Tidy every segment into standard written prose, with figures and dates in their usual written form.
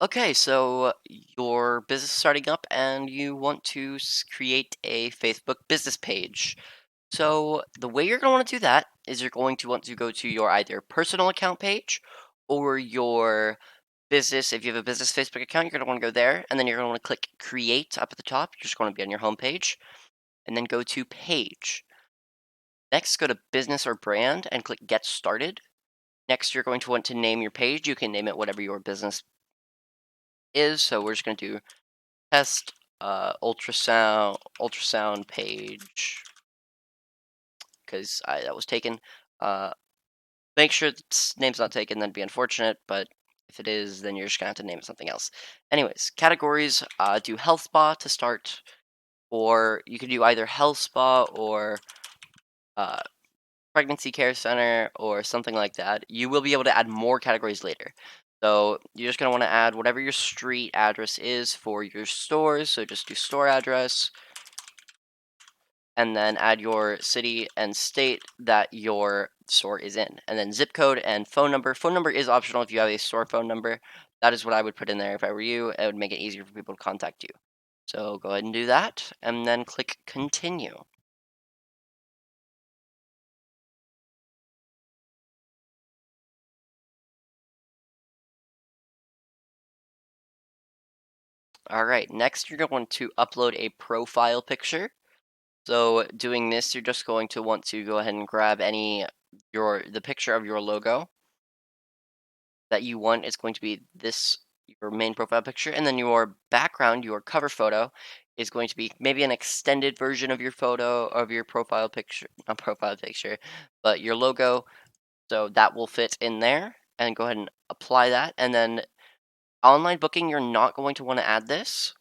Okay, so your business is starting up and you want to create a Facebook business page. So the way you're going to want to do that is you're going to want to go to your either personal account page or your business. If you have a business Facebook account, you're going to want to go there and then you're going to want to click create up at the top. You're just going to be on your home page and then go to page. Next, go to business or brand and click get started. Next, you're going to want to name your page. You can name it whatever your business is. So we're just going to do test ultrasound page because that was taken. Uh, make sure the name's not taken. That'd be unfortunate. But if it is, then you're just gonna have to name it something else. Anyways, categories. Do health spa to start, or you could do either health spa or uh, pregnancy care center or something like that. You will be able to add more categories later. So you're just gonna want to add whatever your street address is for your stores. So just do store address and then add your city and state that your store is in. And then zip code and phone number. Phone number is optional if you have a store phone number. That is what I would put in there if I were you. It would make it easier for people to contact you. So go ahead and do that and then click continue. All right, next you're going to upload a profile picture. So doing this, you're just going to want to go ahead and grab the picture of your logo that you want is going to be this your main profile picture, and then your background, your cover photo, is going to be maybe an extended version of your photo of your profile picture, not profile picture, but your logo. So that will fit in there, and go ahead and apply that. And then online booking, you're not going to want to add this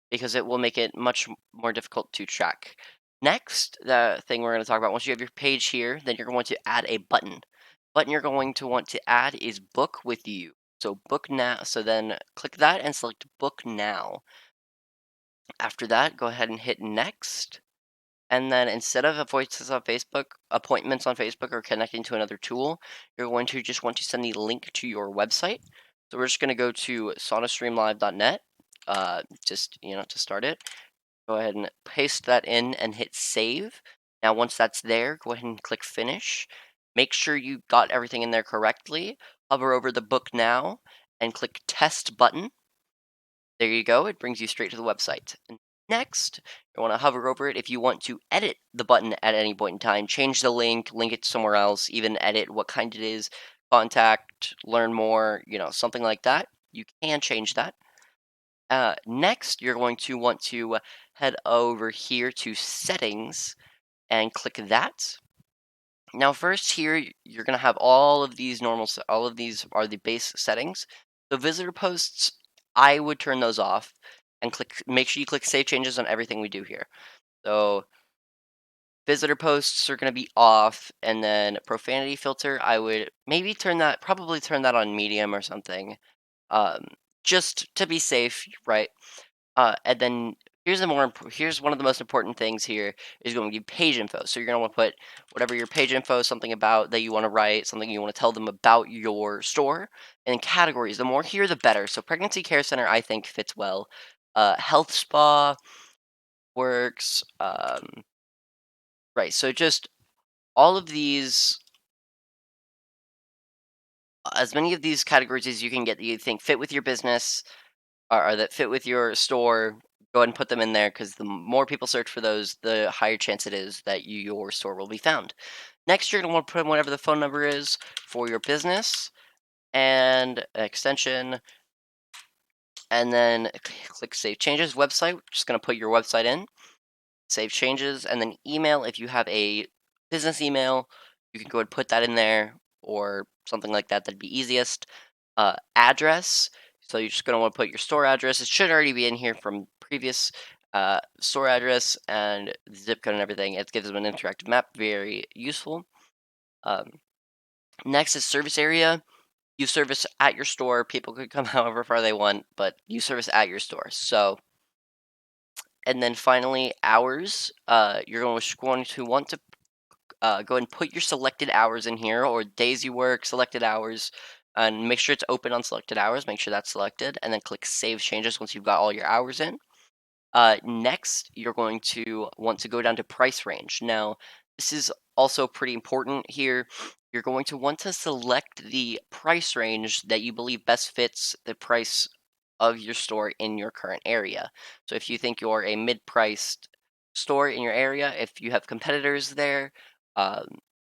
because it will make it much more difficult to track. Next, the thing we're going to talk about, once you have your page here, then you're going to add a button. Button you're going to want to add is book with you. So book now. So then click that and select book now. After that, go ahead and hit next. And then instead of appointments on Facebook or connecting to another tool, you're going to just want to send the link to your website. So we're just going to go to sonastreamlive.net, just, to start it. Go ahead and paste that in and hit save. Now, once that's there, go ahead and click finish. Make sure you got everything in there correctly. Hover over the book now and click test button. There you go. It brings you straight to the website. And next, you want to hover over it if you want to edit the button at any point in time. Change the link it somewhere else, even edit what kind it is, contact, learn more, something like that. You can change that. Next, you're going to want to head over here to settings and click that. Now, first here, you're going to have all of these are the base settings. So visitor posts, I would turn those off and make sure you click save changes on everything we do here. So visitor posts are going to be off, and then profanity filter, I would probably turn that on medium or something, um, just to be safe, right? And then here's one of the most important things here is going to be page info. So you're going to want to put whatever your page info, something about that you want to write, something you want to tell them about your store, and categories. The more here, the better. So pregnancy care center, I think fits well. Health spa works. Right. So just all of these, as many of these categories as you can get that you think fit with your business or that fit with your store, go ahead and put them in there because the more people search for those, the higher chance it is that your store will be found. Next, you're going to want to put in whatever the phone number is for your business and an extension, and then click Save Changes. Website, just going to put your website in, save changes, and then email. If you have a business email, you can go and put that in there or something like that. That'd be easiest. Address. So you're just going to want to put your store address. It should already be in here from previous store address and zip code and everything. It gives them an interactive map. Very useful. Um, Next is service area. You service at your store. People could come however far they want, but you service at your store. So, and then finally, hours. You're going to want to go and put your selected hours in here or days you work, selected hours. and make sure it's open on selected hours. Make sure that's selected, and then click Save Changes once you've got all your hours in. Next, you're going to want to go down to price range. Now, this is also pretty important here. You're going to want to select the price range that you believe best fits the price of your store in your current area. So if you think you're a mid-priced store in your area, if you have competitors there, um,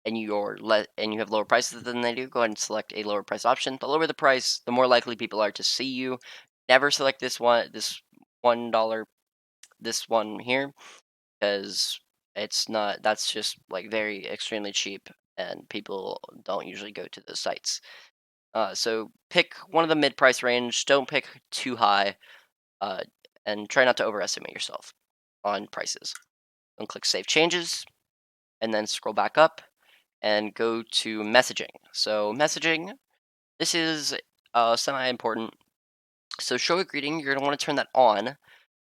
and and you have lower prices than they do, go ahead and select a lower price option. The lower the price, the more likely people are to see you. Never select this $1 this one here because it's not that's just like very extremely cheap and people don't usually go to those sites. So pick one of the mid price range. Don't pick too high, uh, and try not to overestimate yourself on prices. And click Save Changes, and then scroll back up and go to messaging. So messaging, this is semi important. So show a greeting. You're gonna want to turn that on,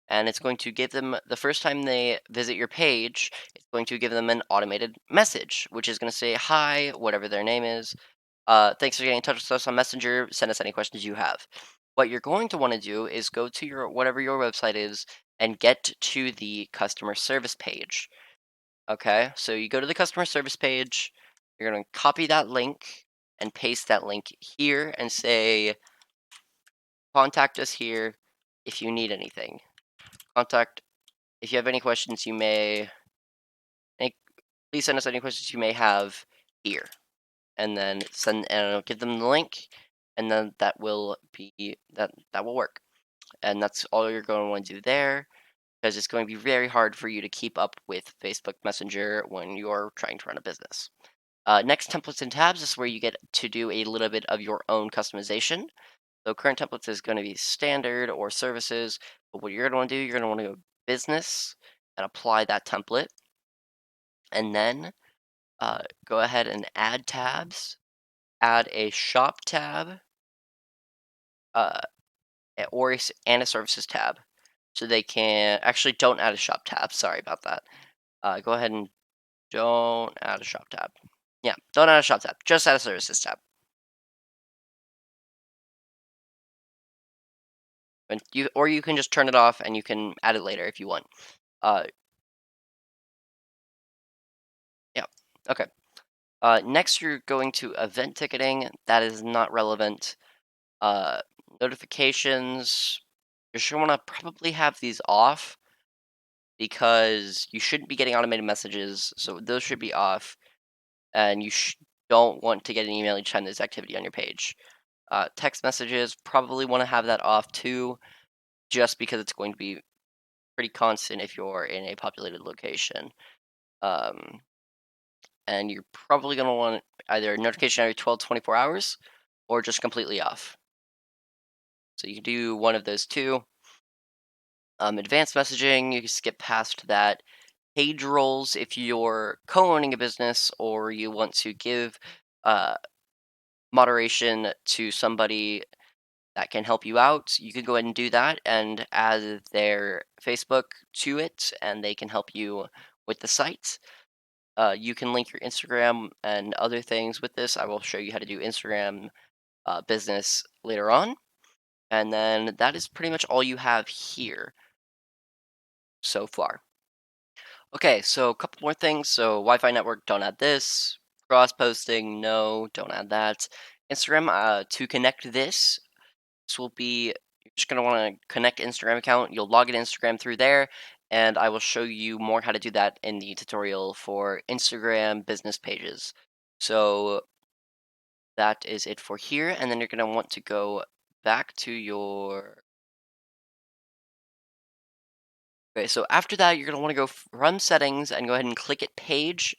and it's going to give them the first time they visit your page, it's going to give them an automated message, which is going to say hi, whatever their name is. Thanks for getting in touch with us on Messenger. Send us any questions you have. What you're going to want to do is go to your whatever your website is and get to the customer service page. Okay, so you go to the customer service page. You're going to copy that link and paste that link here and say, contact us here if you need anything. Contact If you have any questions, you may any, please send us any questions you may have here, and then give them the link, and then that will work, and that's all you're going to want to do there because it's going to be very hard for you to keep up with Facebook Messenger when you're trying to run a business. Next, templates and tabs is where you get to do a little bit of your own customization. So current templates is going to be standard or services, but what you're going to want to do, you're going to want to go business and apply that template, and then go ahead and add tabs. Add a shop tab, uh, and a services tab, so they can actually don't add a shop tab. Sorry about that. Go ahead and don't add a shop tab. Yeah, don't add a shop tab. Just add a services tab. And you can just turn it off and you can add it later if you want. Uh, yeah. Okay. Next, you're going to event ticketing. That is not relevant. Uh, Notifications. You're sure want to probably have these off because you shouldn't be getting automated messages, so those should be off, and don't want to get an email each time there's activity on your page. Text messages, probably want to have that off too, just because it's going to be pretty constant if you're in a populated location. Um, and you're probably going to want either notification every 12 to 24 hours or just completely off. So you can do one of those two. Advanced messaging, you can skip past that. Page roles, if you're co-owning a business or you want to give uh, moderation to somebody that can help you out, you can go ahead and do that and add their Facebook to it, and they can help you with the site. You can link your Instagram and other things with this. I will show you how to do Instagram business later on. And then that is pretty much all you have here so far. Okay, so a couple more things. So Wi-Fi network, don't add this. Cross posting, no, don't add that. Instagram, to connect this will be you're just gonna want to connect Instagram account. You'll log in Instagram through there, and I will show you more how to do that in the tutorial for Instagram business pages. So that is it for here, and then you're gonna want to go back to your. Okay, so after that, you're going to want to go run settings and go ahead and click it page.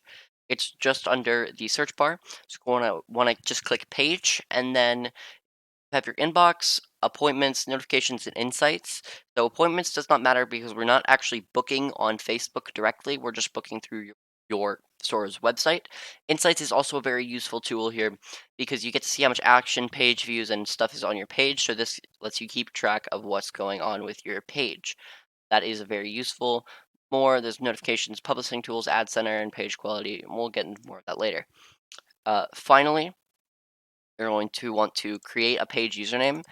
It's just under the search bar. So you want to just click page and then have your inbox, appointments, notifications, and insights. So appointments does not matter because we're not actually booking on Facebook directly. We're just booking through your store's website. Insights is also a very useful tool here because you get to see how much action, page views, and stuff is on your page. So this lets you keep track of what's going on with your page. That is very useful. There's notifications, publishing tools, ad center, and page quality. And we'll get into more of that later. Finally, you're going to want to create a page username.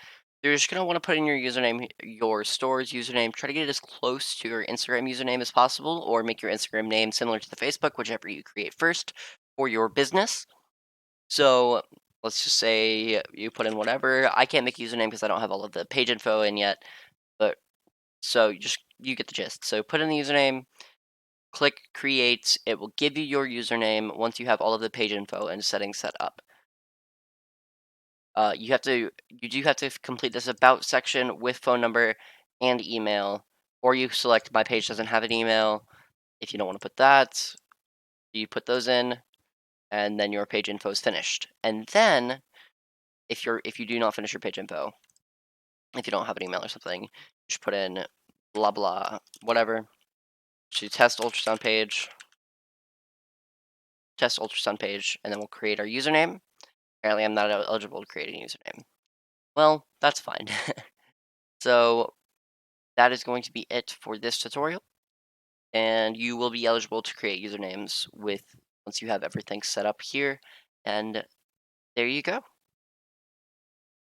You're just going to want to put in your username, your store's username. Try to get it as close to your Instagram username as possible, or make your Instagram name similar to the Facebook, whichever you create first for your business. So let's just say you put in whatever. I can't make a username because I don't have all of the page info in yet, but so you get the gist. So put in the username, click create. It will give you your username once you have all of the page info and settings set up. You do have to complete this about section with phone number and email, or you select my page doesn't have an email. If you don't want to put that, you put those in, and then your page info is finished. And then if you do not finish your page info, if you don't have an email or something, just put in blah blah whatever to test ultrasound page, and then we'll create our username. Apparently, I'm not eligible to create a username. Well, that's fine. So that is going to be it for this tutorial, and you will be eligible to create usernames with once you have everything set up here, and there you go.